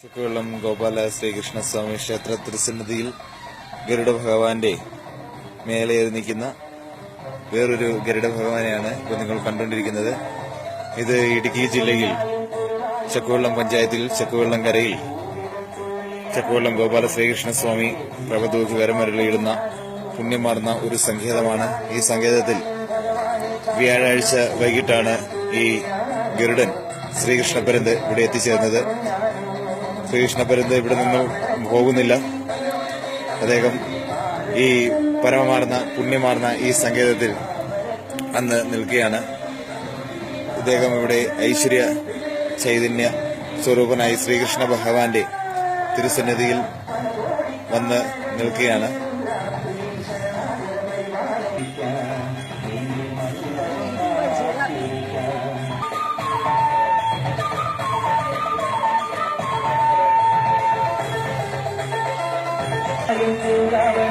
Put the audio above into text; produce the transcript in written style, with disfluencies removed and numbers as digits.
ചക്കുവെള്ളം ഗോപാല ശ്രീകൃഷ്ണസ്വാമി ക്ഷേത്ര തിരുസന്നിധിയിൽ ഗരുഡ ഭഗവാന്റെ മേലേറി നിൽക്കുന്ന വേറൊരു ഗരുഡ ഭഗവാനെയാണ് ഇപ്പോൾ നിങ്ങൾ കണ്ടുകൊണ്ടിരിക്കുന്നത്. ഇത് ഇടുക്കി ജില്ലയിൽ ചക്കുവെള്ളം പഞ്ചായത്തിൽ ചക്കുവെള്ളം കരയിൽ ചക്കുവെള്ളം ഗോപാല ശ്രീകൃഷ്ണസ്വാമി പ്രഭതൂക്ക് കരമരളിയിടുന്ന പുണ്യമാർന്ന ഒരു സങ്കേതമാണ്. ഈ സങ്കേതത്തിൽ വ്യാഴാഴ്ച വൈകിട്ടാണ് ഈ ഗരുഡൻ ശ്രീകൃഷ്ണപരന്ത് ഇവിടെ എത്തിച്ചേർന്നത്. ശ്രീകൃഷ്ണപരന്ത് ഇവിടെ നിന്നും പോകുന്നില്ല. അദ്ദേഹം ഈ പരമമാർന്ന പുണ്യമാർന്ന ഈ സങ്കേതത്തിൽ അന്ന് നിൽക്കുകയാണ്. ഇദ്ദേഹം ഇവിടെ ഐശ്വര്യ ചൈതന്യ സ്വരൂപനായി ശ്രീകൃഷ്ണ ഭഗവാന്റെ തിരുസന്നിധിയിൽ വന്ന് നിൽക്കുകയാണ്. Thank you.